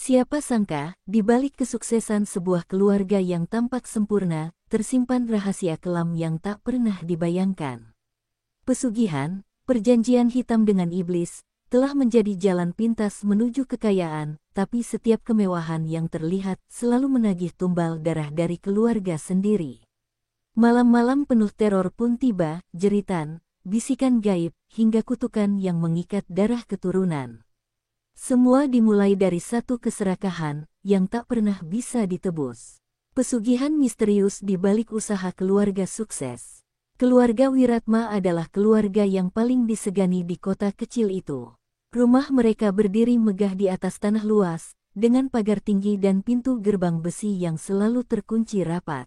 Siapa sangka, di balik kesuksesan sebuah keluarga yang tampak sempurna, tersimpan rahasia kelam yang tak pernah dibayangkan. Pesugihan, perjanjian hitam dengan iblis, telah menjadi jalan pintas menuju kekayaan, tapi setiap kemewahan yang terlihat selalu menagih tumbal darah dari keluarga sendiri. Malam-malam penuh teror pun tiba, jeritan, bisikan gaib, hingga kutukan yang mengikat darah keturunan. Semua dimulai dari satu keserakahan yang tak pernah bisa ditebus. Pesugihan misterius di balik usaha keluarga sukses. Keluarga Wiratma adalah keluarga yang paling disegani di kota kecil itu. Rumah mereka berdiri megah di atas tanah luas, dengan pagar tinggi dan pintu gerbang besi yang selalu terkunci rapat.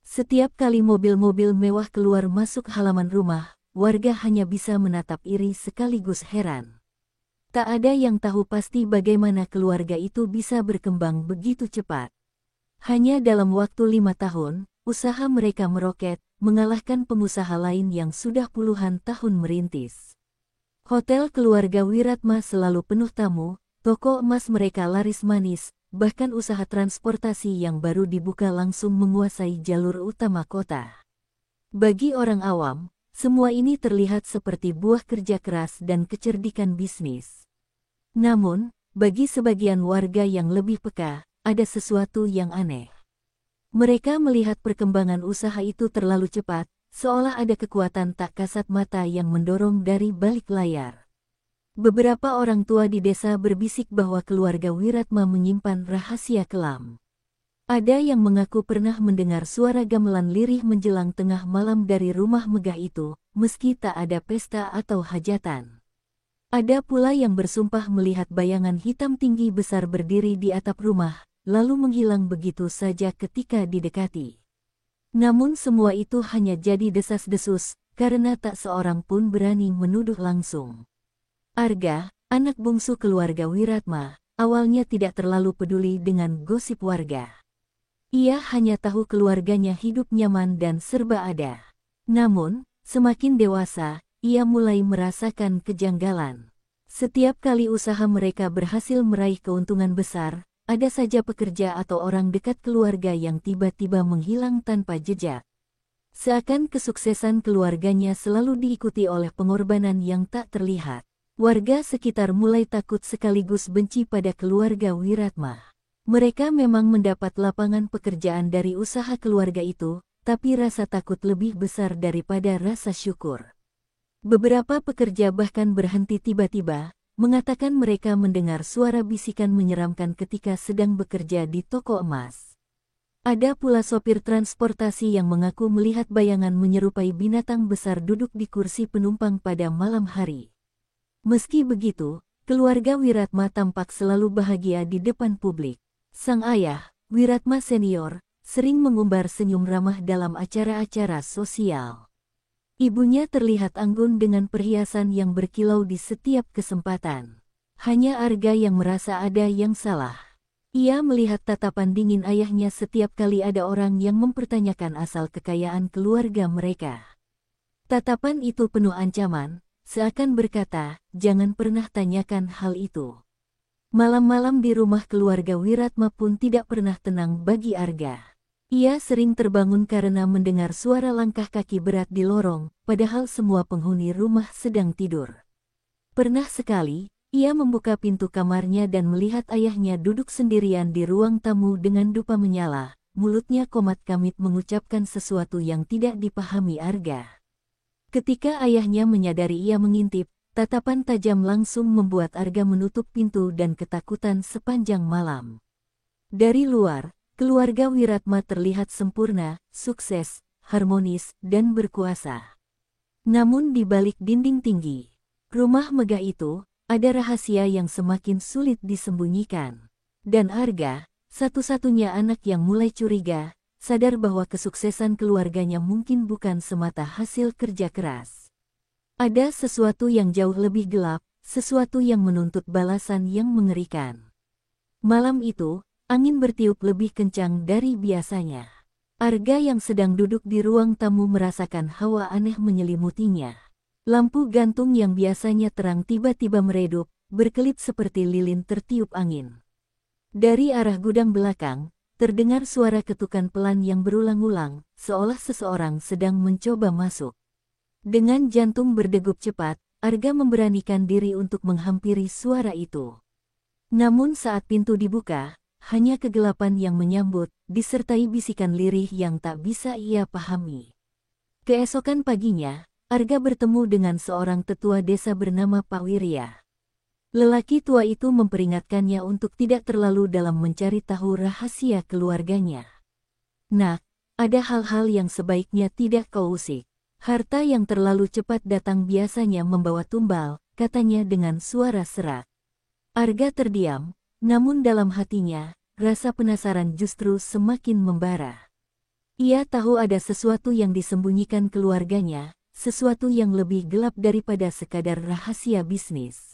Setiap kali mobil-mobil mewah keluar masuk halaman rumah, warga hanya bisa menatap iri sekaligus heran. Tak ada yang tahu pasti bagaimana keluarga itu bisa berkembang begitu cepat. Hanya dalam waktu 5 tahun, usaha mereka meroket, mengalahkan pengusaha lain yang sudah puluhan tahun merintis. Hotel keluarga Wiratma selalu penuh tamu, toko emas mereka laris manis, bahkan usaha transportasi yang baru dibuka langsung menguasai jalur utama kota. Bagi orang awam, semua ini terlihat seperti buah kerja keras dan kecerdikan bisnis. Namun, bagi sebagian warga yang lebih peka, ada sesuatu yang aneh. Mereka melihat perkembangan usaha itu terlalu cepat, seolah ada kekuatan tak kasat mata yang mendorong dari balik layar. Beberapa orang tua di desa berbisik bahwa keluarga Wiratma menyimpan rahasia kelam. Ada yang mengaku pernah mendengar suara gamelan lirih menjelang tengah malam dari rumah megah itu, meski tak ada pesta atau hajatan. Ada pula yang bersumpah melihat bayangan hitam tinggi besar berdiri di atap rumah, lalu menghilang begitu saja ketika didekati. Namun semua itu hanya jadi desas-desus, karena tak seorang pun berani menuduh langsung. Arga, anak bungsu keluarga Wiratma, awalnya tidak terlalu peduli dengan gosip warga. Ia hanya tahu keluarganya hidup nyaman dan serba ada. Namun, semakin dewasa, ia mulai merasakan kejanggalan. Setiap kali usaha mereka berhasil meraih keuntungan besar, ada saja pekerja atau orang dekat keluarga yang tiba-tiba menghilang tanpa jejak. Seakan kesuksesan keluarganya selalu diikuti oleh pengorbanan yang tak terlihat. Warga sekitar mulai takut sekaligus benci pada keluarga Wiratma. Mereka memang mendapat lapangan pekerjaan dari usaha keluarga itu, tapi rasa takut lebih besar daripada rasa syukur. Beberapa pekerja bahkan berhenti tiba-tiba, mengatakan mereka mendengar suara bisikan menyeramkan ketika sedang bekerja di toko emas. Ada pula sopir transportasi yang mengaku melihat bayangan menyerupai binatang besar duduk di kursi penumpang pada malam hari. Meski begitu, keluarga Wiratma tampak selalu bahagia di depan publik. Sang ayah, Wiratma Senior, sering mengumbar senyum ramah dalam acara-acara sosial. Ibunya terlihat anggun dengan perhiasan yang berkilau di setiap kesempatan. Hanya Arga yang merasa ada yang salah. Ia melihat tatapan dingin ayahnya setiap kali ada orang yang mempertanyakan asal kekayaan keluarga mereka. Tatapan itu penuh ancaman, seakan berkata, jangan pernah tanyakan hal itu. Malam-malam di rumah keluarga Wiratma pun tidak pernah tenang bagi Arga. Ia sering terbangun karena mendengar suara langkah kaki berat di lorong, padahal semua penghuni rumah sedang tidur. Pernah sekali, ia membuka pintu kamarnya dan melihat ayahnya duduk sendirian di ruang tamu dengan dupa menyala, mulutnya komat-kamit mengucapkan sesuatu yang tidak dipahami Arga. Ketika ayahnya menyadari ia mengintip, tatapan tajam langsung membuat Arga menutup pintu dan ketakutan sepanjang malam. Dari luar, keluarga Wiratma terlihat sempurna, sukses, harmonis, dan berkuasa. Namun di balik dinding tinggi, rumah megah itu, ada rahasia yang semakin sulit disembunyikan. Dan Arga, satu-satunya anak yang mulai curiga, sadar bahwa kesuksesan keluarganya mungkin bukan semata hasil kerja keras. Ada sesuatu yang jauh lebih gelap, sesuatu yang menuntut balasan yang mengerikan. Malam itu, angin bertiup lebih kencang dari biasanya. Arga yang sedang duduk di ruang tamu merasakan hawa aneh menyelimutinya. Lampu gantung yang biasanya terang tiba-tiba meredup, berkelip seperti lilin tertiup angin. Dari arah gudang belakang, terdengar suara ketukan pelan yang berulang-ulang, seolah seseorang sedang mencoba masuk. Dengan jantung berdegup cepat, Arga memberanikan diri untuk menghampiri suara itu. Namun saat pintu dibuka, hanya kegelapan yang menyambut, disertai bisikan lirih yang tak bisa ia pahami. Keesokan paginya, Arga bertemu dengan seorang tetua desa bernama Pak Wirya. Lelaki tua itu memperingatkannya untuk tidak terlalu dalam mencari tahu rahasia keluarganya. Nak, ada hal-hal yang sebaiknya tidak kau usik. Harta yang terlalu cepat datang biasanya membawa tumbal, katanya dengan suara serak. Arga terdiam, namun dalam hatinya, rasa penasaran justru semakin membara. Ia tahu ada sesuatu yang disembunyikan keluarganya, sesuatu yang lebih gelap daripada sekadar rahasia bisnis.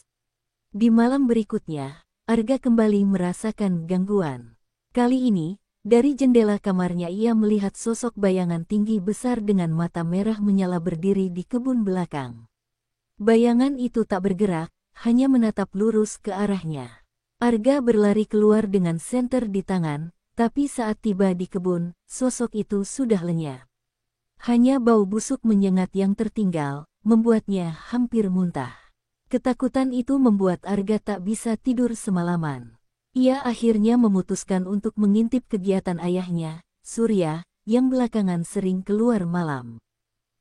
Di malam berikutnya, Arga kembali merasakan gangguan. Kali ini, dari jendela kamarnya ia melihat sosok bayangan tinggi besar dengan mata merah menyala berdiri di kebun belakang. Bayangan itu tak bergerak, hanya menatap lurus ke arahnya. Arga berlari keluar dengan senter di tangan, tapi saat tiba di kebun, sosok itu sudah lenyap. Hanya bau busuk menyengat yang tertinggal, membuatnya hampir muntah. Ketakutan itu membuat Arga tak bisa tidur semalaman. Ia akhirnya memutuskan untuk mengintip kegiatan ayahnya, Surya, yang belakangan sering keluar malam.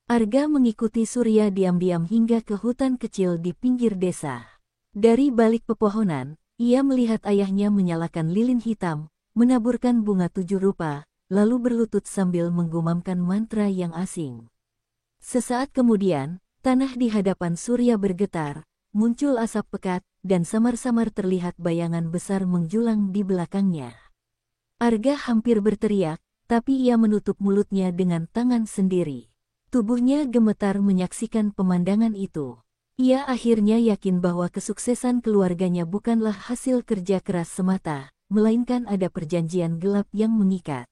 Arga mengikuti Surya diam-diam hingga ke hutan kecil di pinggir desa. Dari balik pepohonan, ia melihat ayahnya menyalakan lilin hitam, menaburkan bunga 7 rupa, lalu berlutut sambil menggumamkan mantra yang asing. Sesaat kemudian, tanah di hadapan Surya bergetar, muncul asap pekat, dan samar-samar terlihat bayangan besar menjulang di belakangnya. Arga hampir berteriak, tapi ia menutup mulutnya dengan tangan sendiri. Tubuhnya gemetar menyaksikan pemandangan itu. Ia akhirnya yakin bahwa kesuksesan keluarganya bukanlah hasil kerja keras semata, melainkan ada perjanjian gelap yang mengikat.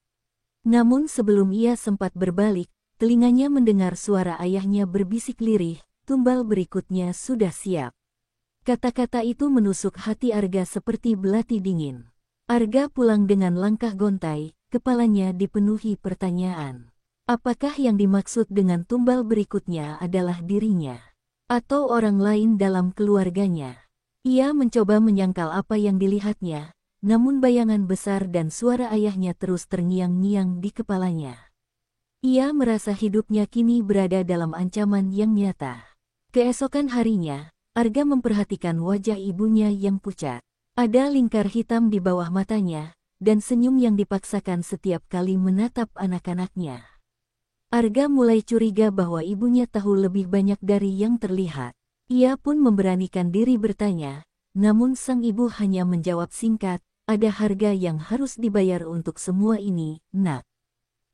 Namun sebelum ia sempat berbalik, telinganya mendengar suara ayahnya berbisik lirih, tumbal berikutnya sudah siap. Kata-kata itu menusuk hati Arga seperti belati dingin. Arga pulang dengan langkah gontai, kepalanya dipenuhi pertanyaan. Apakah yang dimaksud dengan tumbal berikutnya adalah dirinya? Atau orang lain dalam keluarganya? Ia mencoba menyangkal apa yang dilihatnya, namun bayangan besar dan suara ayahnya terus terngiang-ngiang di kepalanya. Ia merasa hidupnya kini berada dalam ancaman yang nyata. Keesokan harinya, Arga memperhatikan wajah ibunya yang pucat. Ada lingkar hitam di bawah matanya, dan senyum yang dipaksakan setiap kali menatap anak-anaknya. Arga mulai curiga bahwa ibunya tahu lebih banyak dari yang terlihat. Ia pun memberanikan diri bertanya, namun sang ibu hanya menjawab singkat, ada harga yang harus dibayar untuk semua ini, nak.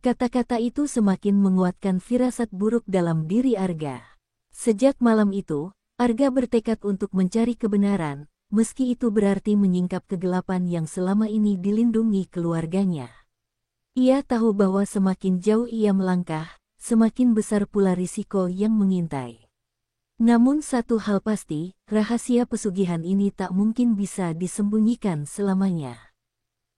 Kata-kata itu semakin menguatkan firasat buruk dalam diri Arga. Sejak malam itu, Arga bertekad untuk mencari kebenaran, meski itu berarti menyingkap kegelapan yang selama ini dilindungi keluarganya. Ia tahu bahwa semakin jauh ia melangkah, semakin besar pula risiko yang mengintai. Namun satu hal pasti, rahasia pesugihan ini tak mungkin bisa disembunyikan selamanya.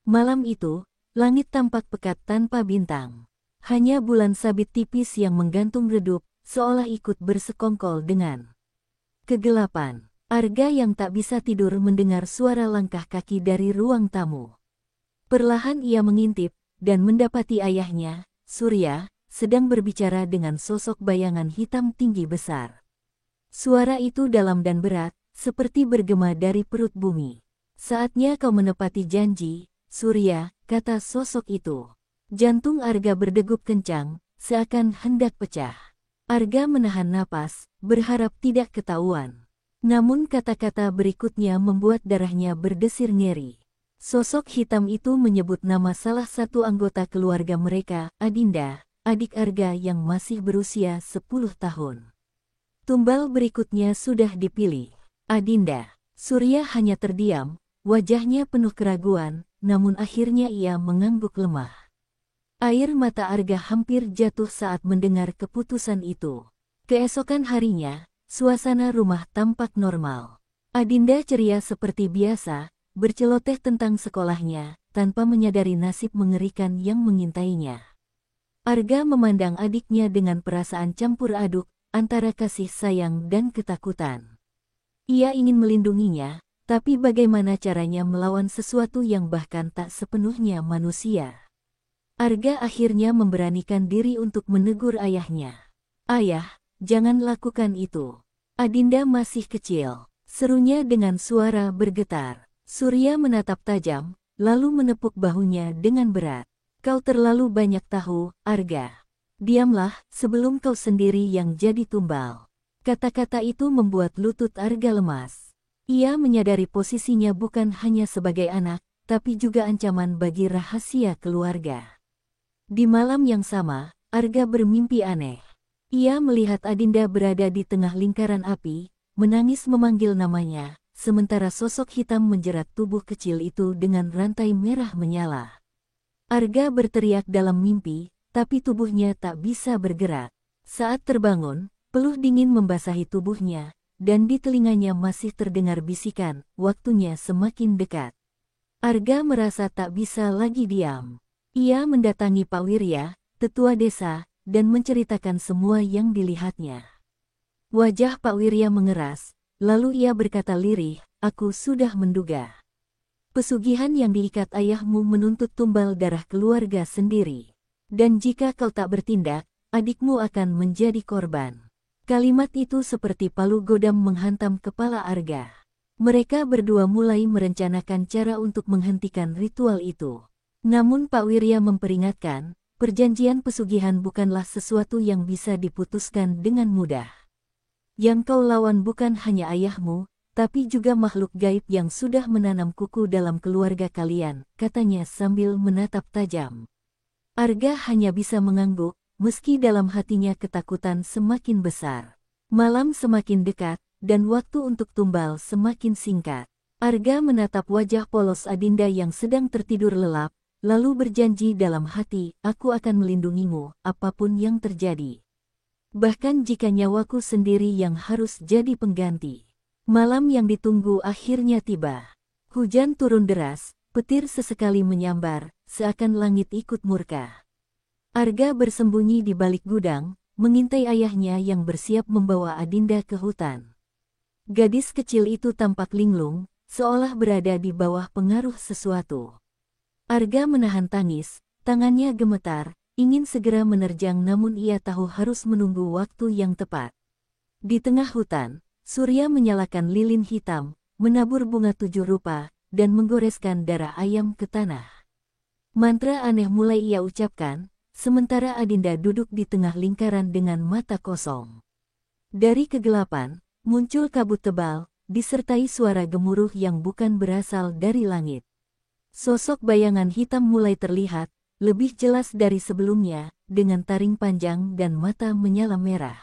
Malam itu, langit tampak pekat tanpa bintang. Hanya bulan sabit tipis yang menggantung redup, seolah ikut bersekongkol dengan kegelapan. Arga yang tak bisa tidur mendengar suara langkah kaki dari ruang tamu. Perlahan ia mengintip, dan mendapati ayahnya, Surya, sedang berbicara dengan sosok bayangan hitam tinggi besar. Suara itu dalam dan berat, seperti bergema dari perut bumi. Saatnya kau menepati janji, Surya, kata sosok itu. Jantung Arga berdegup kencang, seakan hendak pecah. Arga menahan napas, berharap tidak ketahuan. Namun kata-kata berikutnya membuat darahnya berdesir ngeri. Sosok hitam itu menyebut nama salah satu anggota keluarga mereka, Adinda, adik Arga yang masih berusia 10 tahun. Tumbal berikutnya sudah dipilih. Adinda. Surya hanya terdiam, wajahnya penuh keraguan, namun akhirnya ia mengangguk lemah. Air mata Arga hampir jatuh saat mendengar keputusan itu. Keesokan harinya, suasana rumah tampak normal. Adinda ceria seperti biasa, berceloteh tentang sekolahnya, tanpa menyadari nasib mengerikan yang mengintainya. Arga memandang adiknya dengan perasaan campur aduk, antara kasih sayang dan ketakutan. Ia ingin melindunginya, tapi bagaimana caranya melawan sesuatu yang bahkan tak sepenuhnya manusia? Arga akhirnya memberanikan diri untuk menegur ayahnya. "Ayah, jangan lakukan itu. Adinda masih kecil," serunya dengan suara bergetar. Surya menatap tajam, lalu menepuk bahunya dengan berat. "Kau terlalu banyak tahu, Arga. Diamlah, sebelum kau sendiri yang jadi tumbal." Kata-kata itu membuat lutut Arga lemas. Ia menyadari posisinya bukan hanya sebagai anak, tapi juga ancaman bagi rahasia keluarga. Di malam yang sama, Arga bermimpi aneh. Ia melihat Adinda berada di tengah lingkaran api, menangis memanggil namanya, sementara sosok hitam menjerat tubuh kecil itu dengan rantai merah menyala. Arga berteriak dalam mimpi, tapi tubuhnya tak bisa bergerak. Saat terbangun, peluh dingin membasahi tubuhnya, dan di telinganya masih terdengar bisikan, "Waktunya semakin dekat." Arga merasa tak bisa lagi diam. Ia mendatangi Pak Wirya, tetua desa, dan menceritakan semua yang dilihatnya. Wajah Pak Wirya mengeras, lalu ia berkata lirih, "Aku sudah menduga. Pesugihan yang diikat ayahmu menuntut tumbal darah keluarga sendiri. Dan jika kau tak bertindak, adikmu akan menjadi korban." Kalimat itu seperti palu godam menghantam kepala Arga. Mereka berdua mulai merencanakan cara untuk menghentikan ritual itu. Namun Pak Wirya memperingatkan, perjanjian pesugihan bukanlah sesuatu yang bisa diputuskan dengan mudah. Yang kau lawan bukan hanya ayahmu, tapi juga makhluk gaib yang sudah menanam kuku dalam keluarga kalian, katanya sambil menatap tajam. Arga hanya bisa mengangguk, meski dalam hatinya ketakutan semakin besar. Malam semakin dekat, dan waktu untuk tumbal semakin singkat. Arga menatap wajah polos Adinda yang sedang tertidur lelap, lalu berjanji dalam hati, "Aku akan melindungimu, apapun yang terjadi. Bahkan jika nyawaku sendiri yang harus jadi pengganti." Malam yang ditunggu akhirnya tiba. Hujan turun deras, petir sesekali menyambar, seakan langit ikut murka. Arga bersembunyi di balik gudang, mengintai ayahnya yang bersiap membawa Adinda ke hutan. Gadis kecil itu tampak linglung, seolah berada di bawah pengaruh sesuatu. Arga menahan tangis, tangannya gemetar, ingin segera menerjang namun ia tahu harus menunggu waktu yang tepat. Di tengah hutan, Surya menyalakan lilin hitam, menabur bunga 7 rupa, dan menggoreskan darah ayam ke tanah. Mantra aneh mulai ia ucapkan, sementara Adinda duduk di tengah lingkaran dengan mata kosong. Dari kegelapan, muncul kabut tebal, disertai suara gemuruh yang bukan berasal dari langit. Sosok bayangan hitam mulai terlihat, lebih jelas dari sebelumnya, dengan taring panjang dan mata menyala merah.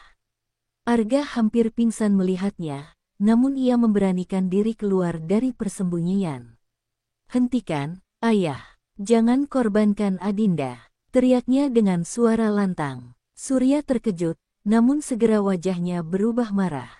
Arga hampir pingsan melihatnya, namun ia memberanikan diri keluar dari persembunyian. "Hentikan, ayah! Jangan korbankan Adinda!" teriaknya dengan suara lantang. Surya terkejut, namun segera wajahnya berubah marah.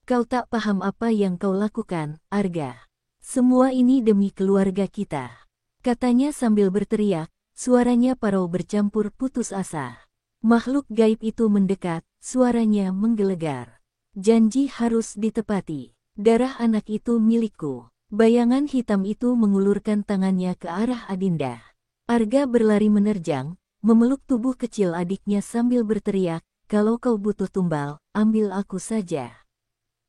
"Kau tak paham apa yang kau lakukan, Arga. Semua ini demi keluarga kita," katanya sambil berteriak, suaranya parau bercampur putus asa. Makhluk gaib itu mendekat, suaranya menggelegar. "Janji harus ditepati. Darah anak itu milikku." Bayangan hitam itu mengulurkan tangannya ke arah Adinda. Arga berlari menerjang, memeluk tubuh kecil adiknya sambil berteriak, "Kalau kau butuh tumbal, ambil aku saja."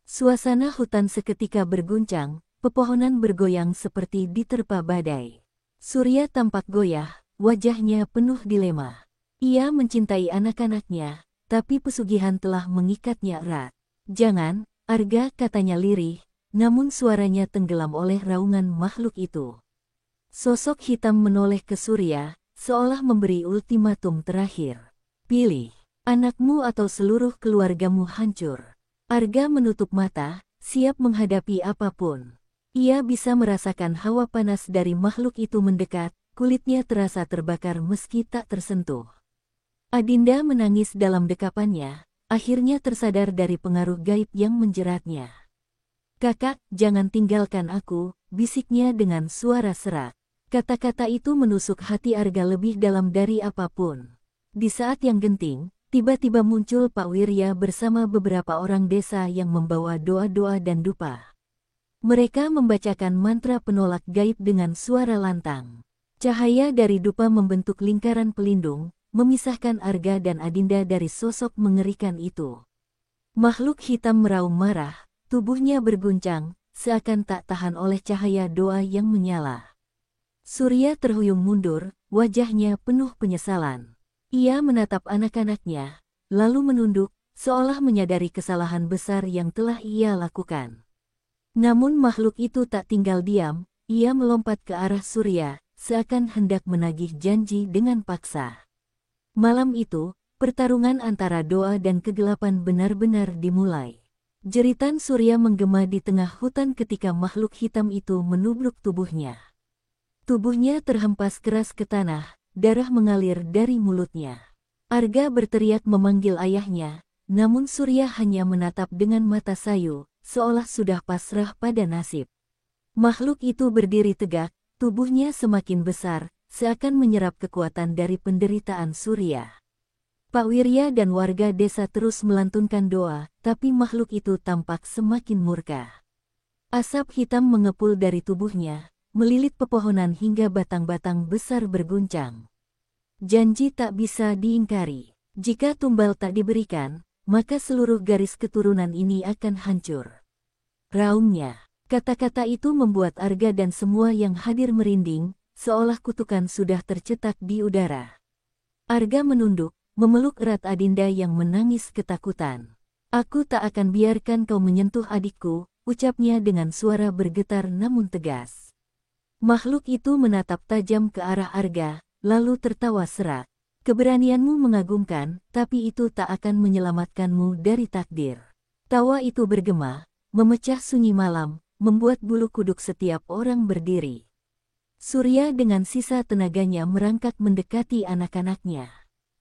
Suasana hutan seketika berguncang, pepohonan bergoyang seperti diterpa badai. Surya tampak goyah, wajahnya penuh dilema. Ia mencintai anak-anaknya, tapi pesugihan telah mengikatnya erat. "Jangan, Arga," katanya lirih, namun suaranya tenggelam oleh raungan makhluk itu. Sosok hitam menoleh ke Surya, seolah memberi ultimatum terakhir. "Pilih, anakmu atau seluruh keluargamu hancur." Arga menutup mata, siap menghadapi apapun. Ia bisa merasakan hawa panas dari makhluk itu mendekat, kulitnya terasa terbakar meski tak tersentuh. Adinda menangis dalam dekapannya, akhirnya tersadar dari pengaruh gaib yang menjeratnya. Kakak, jangan tinggalkan aku, bisiknya dengan suara serak. Kata-kata itu menusuk hati Arga lebih dalam dari apapun. Di saat yang genting, tiba-tiba muncul Pak Wirya bersama beberapa orang desa yang membawa doa-doa dan dupa. Mereka membacakan mantra penolak gaib dengan suara lantang. Cahaya dari dupa membentuk lingkaran pelindung, memisahkan Arga dan Adinda dari sosok mengerikan itu. Makhluk hitam meraung marah, tubuhnya berguncang, seakan tak tahan oleh cahaya doa yang menyala. Surya terhuyung mundur, wajahnya penuh penyesalan. Ia menatap anak-anaknya, lalu menunduk, seolah menyadari kesalahan besar yang telah ia lakukan. Namun makhluk itu tak tinggal diam, ia melompat ke arah Surya, seakan hendak menagih janji dengan paksa. Malam itu, pertarungan antara doa dan kegelapan benar-benar dimulai. Jeritan Surya menggema di tengah hutan ketika makhluk hitam itu menubruk tubuhnya. Tubuhnya terhempas keras ke tanah, darah mengalir dari mulutnya. Arga berteriak memanggil ayahnya, namun Surya hanya menatap dengan mata sayu, seolah sudah pasrah pada nasib. Makhluk itu berdiri tegak, tubuhnya semakin besar, seakan menyerap kekuatan dari penderitaan Surya. Pak Wirya dan warga desa terus melantunkan doa, tapi makhluk itu tampak semakin murka. Asap hitam mengepul dari tubuhnya, melilit pepohonan hingga batang-batang besar berguncang. Janji tak bisa diingkari. Jika tumbal tak diberikan, maka seluruh garis keturunan ini akan hancur. Raungnya, kata-kata itu membuat Arga dan semua yang hadir merinding, seolah kutukan sudah tercetak di udara. Arga menunduk, memeluk erat Adinda yang menangis ketakutan. Aku tak akan biarkan kau menyentuh adikku, ucapnya dengan suara bergetar namun tegas. Makhluk itu menatap tajam ke arah Arga, lalu tertawa serak. Keberanianmu mengagumkan, tapi itu tak akan menyelamatkanmu dari takdir. Tawa itu bergema, memecah sunyi malam, membuat bulu kuduk setiap orang berdiri. Surya dengan sisa tenaganya merangkak mendekati anak-anaknya.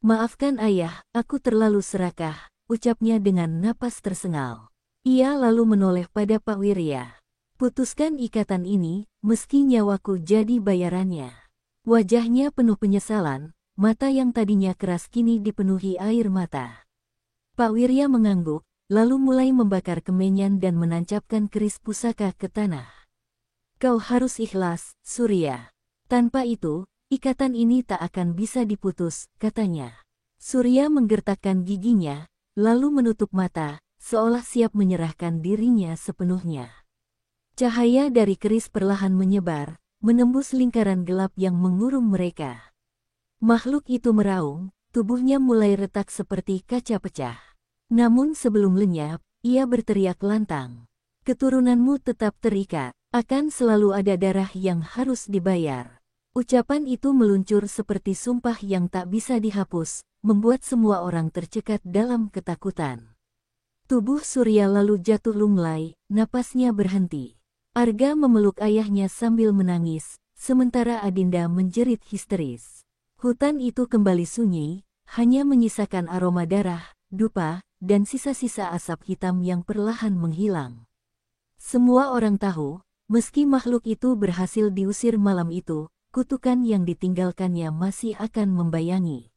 Maafkan ayah, aku terlalu serakah, ucapnya dengan napas tersengal. Ia lalu menoleh pada Pak Wirya. Putuskan ikatan ini, meski nyawaku jadi bayarannya. Wajahnya penuh penyesalan, mata yang tadinya keras kini dipenuhi air mata. Pak Wirya mengangguk, lalu mulai membakar kemenyan dan menancapkan keris pusaka ke tanah. Kau harus ikhlas, Surya. Tanpa itu, ikatan ini tak akan bisa diputus, katanya. Surya menggertakkan giginya, lalu menutup mata, seolah siap menyerahkan dirinya sepenuhnya. Cahaya dari keris perlahan menyebar, menembus lingkaran gelap yang mengurung mereka. Makhluk itu meraung, tubuhnya mulai retak seperti kaca pecah. Namun sebelum lenyap, ia berteriak lantang. Keturunanmu tetap terikat, akan selalu ada darah yang harus dibayar. Ucapan itu meluncur seperti sumpah yang tak bisa dihapus, membuat semua orang tercekat dalam ketakutan. Tubuh Surya lalu jatuh lunglai, napasnya berhenti. Arga memeluk ayahnya sambil menangis, sementara Adinda menjerit histeris. Hutan itu kembali sunyi, hanya menyisakan aroma darah, dupa, dan sisa-sisa asap hitam yang perlahan menghilang. Semua orang tahu, meski makhluk itu berhasil diusir malam itu, kutukan yang ditinggalkannya masih akan membayangi.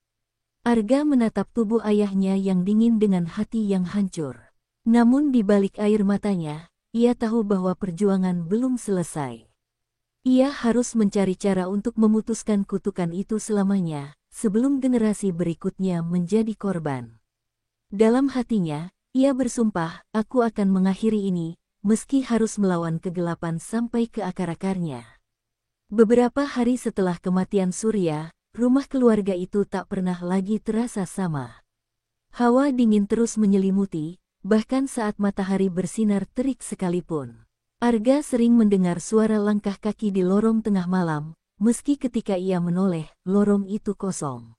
Arga menatap tubuh ayahnya yang dingin dengan hati yang hancur. Namun di balik air matanya, ia tahu bahwa perjuangan belum selesai. Ia harus mencari cara untuk memutuskan kutukan itu selamanya, sebelum generasi berikutnya menjadi korban. Dalam hatinya, ia bersumpah, aku akan mengakhiri ini, meski harus melawan kegelapan sampai ke akar-akarnya. Beberapa hari setelah kematian Surya, rumah keluarga itu tak pernah lagi terasa sama. Hawa dingin terus menyelimuti, bahkan saat matahari bersinar terik sekalipun. Arga sering mendengar suara langkah kaki di lorong tengah malam, meski ketika ia menoleh, lorong itu kosong.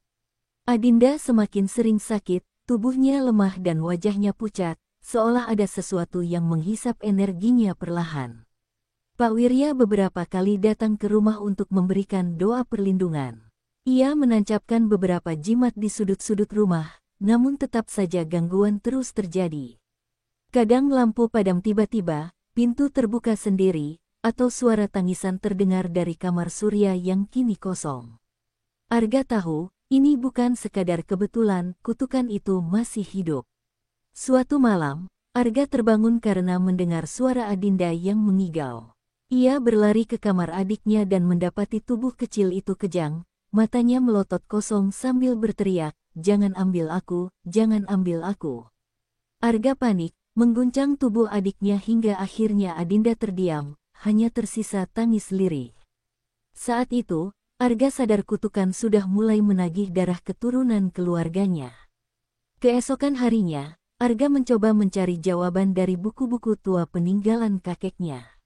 Adinda semakin sering sakit, tubuhnya lemah dan wajahnya pucat, seolah ada sesuatu yang menghisap energinya perlahan. Pak Wirya beberapa kali datang ke rumah untuk memberikan doa perlindungan. Ia menancapkan beberapa jimat di sudut-sudut rumah, namun tetap saja gangguan terus terjadi. Kadang lampu padam tiba-tiba, pintu terbuka sendiri, atau suara tangisan terdengar dari kamar Surya yang kini kosong. Arga tahu, ini bukan sekadar kebetulan, kutukan itu masih hidup. Suatu malam, Arga terbangun karena mendengar suara Adinda yang mengigau. Ia berlari ke kamar adiknya dan mendapati tubuh kecil itu kejang, matanya melotot kosong sambil berteriak, "Jangan ambil aku, jangan ambil aku." Arga panik, mengguncang tubuh adiknya hingga akhirnya Adinda terdiam, hanya tersisa tangis lirih. Saat itu, Arga sadar kutukan sudah mulai menagih darah keturunan keluarganya. Keesokan harinya, Arga mencoba mencari jawaban dari buku-buku tua peninggalan kakeknya.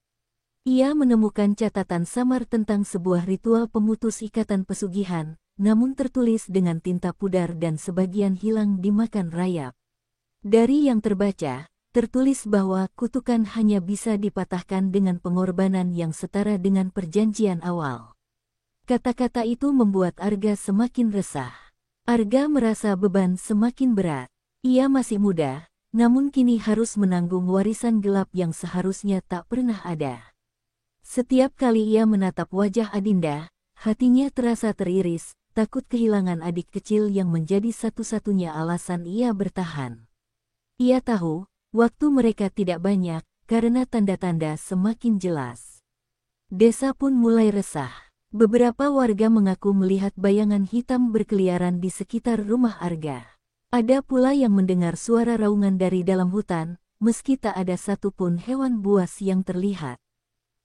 Ia menemukan catatan samar tentang sebuah ritual pemutus ikatan pesugihan, namun tertulis dengan tinta pudar dan sebagian hilang dimakan rayap. Dari yang terbaca, tertulis bahwa kutukan hanya bisa dipatahkan dengan pengorbanan yang setara dengan perjanjian awal. Kata-kata itu membuat Arga semakin resah. Arga merasa beban semakin berat. Ia masih muda, namun kini harus menanggung warisan gelap yang seharusnya tak pernah ada. Setiap kali ia menatap wajah Adinda, hatinya terasa teriris, takut kehilangan adik kecil yang menjadi satu-satunya alasan ia bertahan. Ia tahu, waktu mereka tidak banyak, karena tanda-tanda semakin jelas. Desa pun mulai resah. Beberapa warga mengaku melihat bayangan hitam berkeliaran di sekitar rumah Arga. Ada pula yang mendengar suara raungan dari dalam hutan, meski tak ada satupun hewan buas yang terlihat.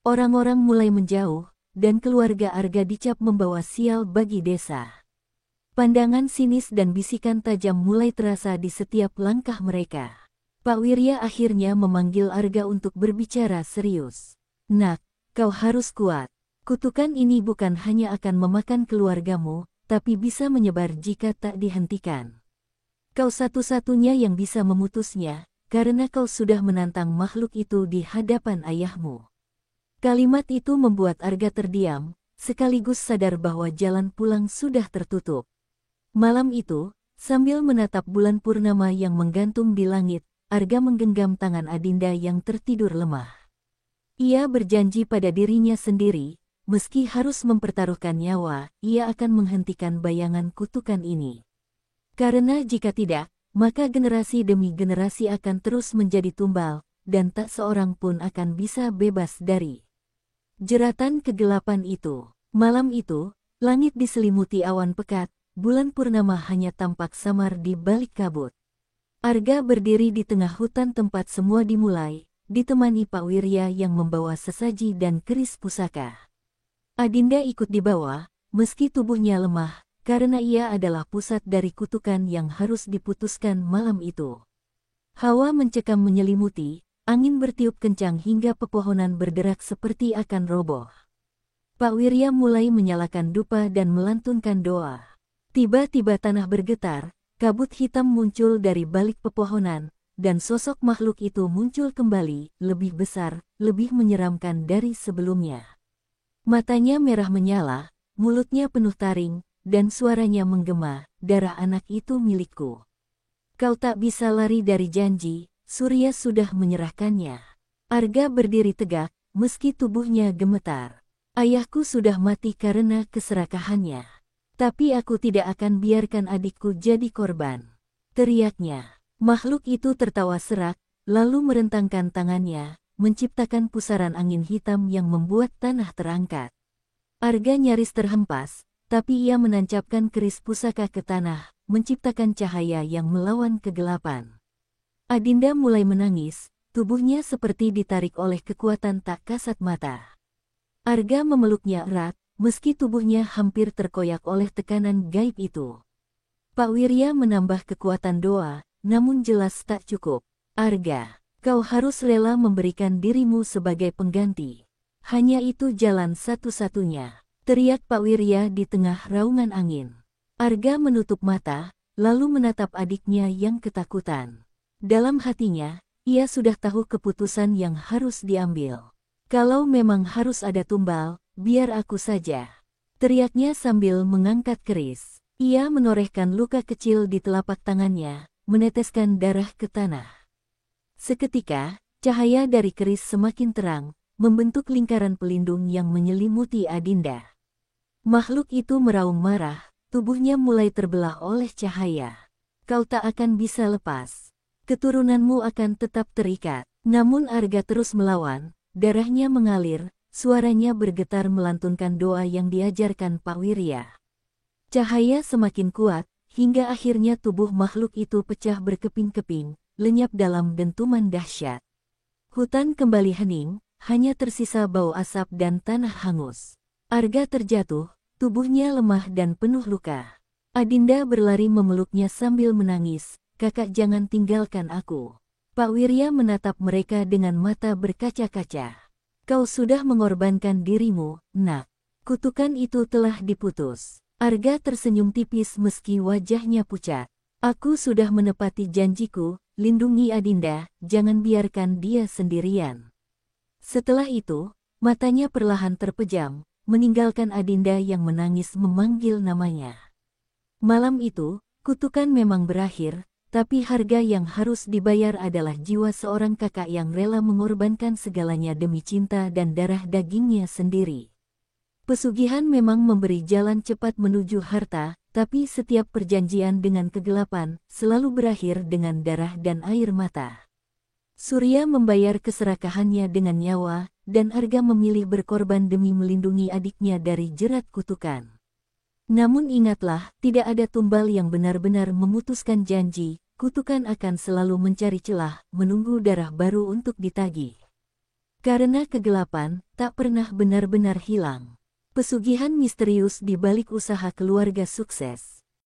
Orang-orang mulai menjauh, dan keluarga Arga dicap membawa sial bagi desa. Pandangan sinis dan bisikan tajam mulai terasa di setiap langkah mereka. Pak Wirya akhirnya memanggil Arga untuk berbicara serius. "Nak, kau harus kuat. Kutukan ini bukan hanya akan memakan keluargamu, tapi bisa menyebar jika tak dihentikan. Kau satu-satunya yang bisa memutusnya, karena kau sudah menantang makhluk itu di hadapan ayahmu." Kalimat itu membuat Arga terdiam, sekaligus sadar bahwa jalan pulang sudah tertutup. Malam itu, sambil menatap bulan purnama yang menggantung di langit, Arga menggenggam tangan Adinda yang tertidur lemah. Ia berjanji pada dirinya sendiri, meski harus mempertaruhkan nyawa, ia akan menghentikan bayangan kutukan ini. Karena jika tidak, maka generasi demi generasi akan terus menjadi tumbal, dan tak seorang pun akan bisa bebas dari jeratan kegelapan itu. Malam itu, langit diselimuti awan pekat, bulan purnama hanya tampak samar di balik kabut. Arga berdiri di tengah hutan tempat semua dimulai, ditemani Pak Wirya yang membawa sesaji dan keris pusaka. Adinda ikut dibawa, meski tubuhnya lemah, karena ia adalah pusat dari kutukan yang harus diputuskan malam itu. Hawa mencekam menyelimuti, angin bertiup kencang hingga pepohonan berderak seperti akan roboh. Pak Wirya mulai menyalakan dupa dan melantunkan doa. Tiba-tiba tanah bergetar, kabut hitam muncul dari balik pepohonan, dan sosok makhluk itu muncul kembali, lebih besar, lebih menyeramkan dari sebelumnya. Matanya merah menyala, mulutnya penuh taring, dan suaranya menggema, "Darah anak itu milikku. Kau tak bisa lari dari janji, Surya sudah menyerahkannya." Arga berdiri tegak, meski tubuhnya gemetar. "Ayahku sudah mati karena keserakahannya. Tapi aku tidak akan biarkan adikku jadi korban," teriaknya. Makhluk itu tertawa serak, lalu merentangkan tangannya, menciptakan pusaran angin hitam yang membuat tanah terangkat. Arga nyaris terhempas, tapi ia menancapkan keris pusaka ke tanah, menciptakan cahaya yang melawan kegelapan. Adinda mulai menangis, tubuhnya seperti ditarik oleh kekuatan tak kasat mata. Arga memeluknya erat, meski tubuhnya hampir terkoyak oleh tekanan gaib itu. Pak Wirya menambah kekuatan doa, namun jelas tak cukup. "Arga, kau harus rela memberikan dirimu sebagai pengganti. Hanya itu jalan satu-satunya," teriak Pak Wirya di tengah raungan angin. Arga menutup mata, lalu menatap adiknya yang ketakutan. Dalam hatinya, ia sudah tahu keputusan yang harus diambil. "Kalau memang harus ada tumbal, biar aku saja," teriaknya sambil mengangkat keris. Ia menorehkan luka kecil di telapak tangannya, meneteskan darah ke tanah. Seketika, Cahaya dari keris semakin terang, membentuk lingkaran pelindung yang menyelimuti Adinda. Makhluk itu meraung marah, tubuhnya mulai terbelah oleh cahaya. Kau tak akan bisa lepas. Keturunanmu akan tetap terikat. Namun Arga terus melawan, darahnya mengalir, suaranya bergetar melantunkan doa yang diajarkan Pak Wirya. Cahaya semakin kuat, hingga akhirnya tubuh makhluk itu pecah berkeping-keping, lenyap dalam dentuman dahsyat. Hutan kembali hening, hanya tersisa bau asap dan tanah hangus. Arga terjatuh, tubuhnya lemah dan penuh luka. Adinda berlari memeluknya sambil menangis, "Kakak, jangan tinggalkan aku." Pak Wirya menatap mereka dengan mata berkaca-kaca. "Kau sudah mengorbankan dirimu, nak. Kutukan itu telah diputus." Arga tersenyum tipis meski wajahnya pucat. "Aku sudah menepati janjiku, lindungi Adinda, jangan biarkan dia sendirian." Setelah itu, matanya perlahan terpejam, meninggalkan Adinda yang menangis memanggil namanya. Malam itu, kutukan memang berakhir, tapi harga yang harus dibayar adalah jiwa seorang kakak yang rela mengorbankan segalanya demi cinta dan darah dagingnya sendiri. Pesugihan memang memberi jalan cepat menuju harta, tapi setiap perjanjian dengan kegelapan selalu berakhir dengan darah dan air mata. Surya membayar keserakahannya dengan nyawa, dan Arga memilih berkorban demi melindungi adiknya dari jerat kutukan. Namun ingatlah, tidak ada tumbal yang benar-benar memutuskan janji, kutukan akan selalu mencari celah, menunggu darah baru untuk ditagih. Karena kegelapan tak pernah benar-benar hilang. Pesugihan misterius di balik usaha keluarga sukses.